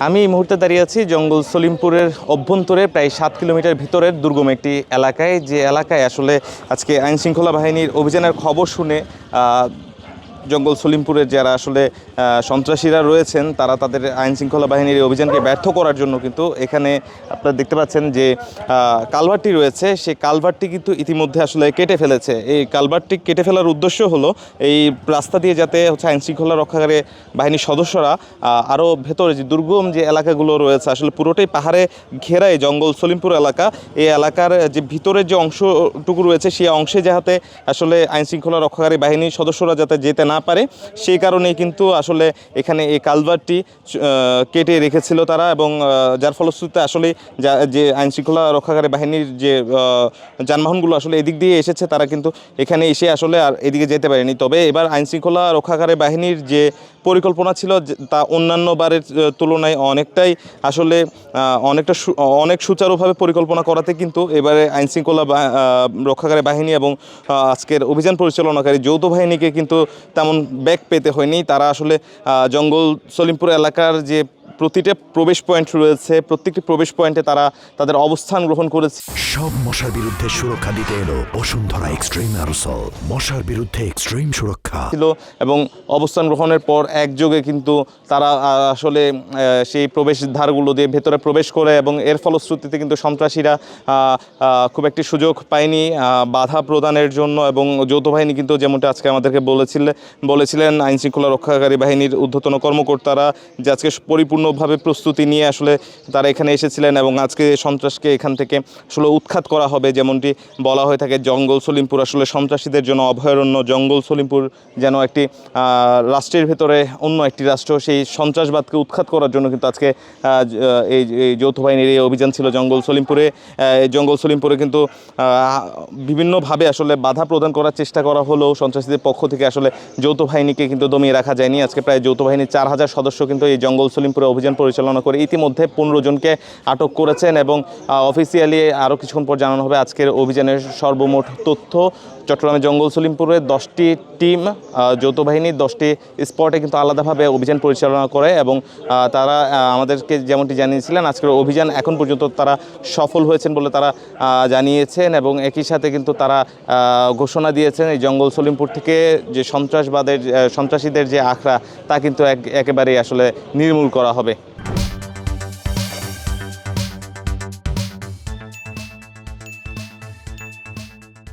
আমি এই মুহূর্তে দাঁড়িয়ে আছি জঙ্গল সলিমপুরের অভ্যন্তরে প্রায় ৭ কিলোমিটার ভিতরের দুর্গম একটি এলাকায়, যে এলাকায় আসলে আজকে আইনশৃঙ্খলা বাহিনীর অভিযানের খবর শুনে জঙ্গল সলিমপুরের যারা আসলে সন্ত্রাসীরা রয়েছেন তারা তাদের আইনশৃঙ্খলা বাহিনীর এই অভিযানকে ব্যর্থ করার জন্য কিন্তু এখানে আপনারা দেখতে পাচ্ছেন যে কালভারটি রয়েছে, সেই কালভারটি কিন্তু ইতিমধ্যে আসলে কেটে ফেলেছে। এই কালভারটি কেটে ফেলার উদ্দেশ্য হলো এই রাস্তা দিয়ে যাতে আইনশৃঙ্খলা রক্ষাকারী বাহিনীর সদস্যরা আরও ভেতরে যে দুর্গম যে এলাকাগুলো রয়েছে, আসলে পুরোটাই পাহাড়ে ঘেরাই জঙ্গল সলিমপুর এলাকা, এই এলাকার যে ভিতরের যে অংশটুকু রয়েছে সেই অংশে যাতে আসলে আইনশৃঙ্খলা রক্ষাকারী বাহিনীর সদস্যরা যাতে যেতে না পারে, সেই কারণেই কিন্তু আসলে এখানে এই কালভারটি কেটে রেখেছিল তারা, এবং যার ফলশ্রুতিতে আসলে যে আইনশৃঙ্খলা রক্ষাকারী বাহিনীর যে যানবাহনগুলো আসলে এদিক দিয়ে এসেছে তারা কিন্তু এখানে এসে আসলে আর এদিকে যেতে পারেনি। তবে এবার আইনশৃঙ্খলা রক্ষাকারী বাহিনীর যে পরিকল্পনা ছিল তা অন্যান্য বারের তুলনায় অনেকটাই আসলে অনেক সুচারুভাবে পরিকল্পনা করাতে কিন্তু এবারে আইনশৃঙ্খলা রক্ষাকারী বাহিনী এবং আজকের অভিযান পরিচালনাকারী যৌথ বাহিনীকে কিন্তু তেমন ব্যাক পেতে হয়নি। তারা আসলে জঙ্গল সলিমপুর এলাকার যে প্রতিটা প্রবেশ পয়েন্ট রয়েছে, প্রত্যেকটি প্রবেশ পয়েন্টে তারা তাদের অবস্থান গ্রহণ করেছে। সব মশার বিরুদ্ধে সুরক্ষা দিতে এলো বসুন্ধরা এক্সট্রিম অ্যারোসল, মশার বিরুদ্ধে এক্সট্রিম সুরক্ষা ছিল, এবং অবস্থান গ্রহণের পর একযোগে কিন্তু তারা আসলে সেই প্রবেশ ধারগুলো দিয়ে ভেতরে প্রবেশ করে, এবং এর ফলশ্রুতিতে কিন্তু সন্ত্রাসীরা খুব একটি সুযোগ পায়নি বাধা প্রদানের জন্য। এবং যৌথ বাহিনী কিন্তু যেমনটা আজকে আমাদেরকে বলেছিলেন আইনশৃঙ্খলা রক্ষাকারী বাহিনীর ঊর্ধ্বতন কর্মকর্তারা, যে আজকে পরিপূর্ণভাবে প্রস্তুতি নিয়ে আসলে তারা এখানে এসেছিলেন, এবং আজকে সন্ত্রাসকে এখান থেকে আসলে উৎখাত করা হবে। যেমনটি বলা হয়ে থাকে, জঙ্গল সলিমপুর আসলে সন্ত্রাসীদের জন্য অভয়ারণ্য। জঙ্গল সলিমপুর যেন একটি রাষ্ট্রের ভেতরে অন্য একটি রাষ্ট্র, সেই সন্ত্রাসবাদকে উৎখাত করার জন্য কিন্তু আজকে এই যৌথ বাহিনীর এই অভিযান ছিল জঙ্গল সলিমপুরে। জঙ্গল সলিমপুরে কিন্তু বিভিন্নভাবে আসলে বাধা প্রদান করার চেষ্টা করা হলেও সন্ত্রাসীদের পক্ষ থেকে আসলে যৌথ বাহিনীকে কিন্তু দমিয়ে রাখা যায়নি। আজকে প্রায় যৌথ বাহিনীর 4000 সদস্য কিন্তু এই জঙ্গল সলিমপুরে অভিযান পরিচালনা করে ইতিমধ্যে 15 জনকে আটক করেছেন, এবং অফিসিয়ালি আরও কিছুক্ষণ পর জানানো হবে আজকের অভিযানের সর্বমোট তথ্য। চট্টগ্রামের জঙ্গল সলিমপুরে 10টি টিম যৌথ বাহিনীর 10টি স্পটে কিন্তু আলাদাভাবে অভিযান পরিচালনা করে, এবং তারা আমাদেরকে যেমনটি জানিয়েছিলেন আজকের অভিযান এখন পর্যন্ত তারা সফল হয়েছেন বলে তারা জানিয়েছেন। এবং একই সাথে কিন্তু তারা ঘোষণা দিয়েছেন এই জঙ্গল সলিমপুর থেকে যে সন্ত্রাসীদের যে আখড়া তা কিন্তু একেবারেই আসলে নির্মূল করা হবে।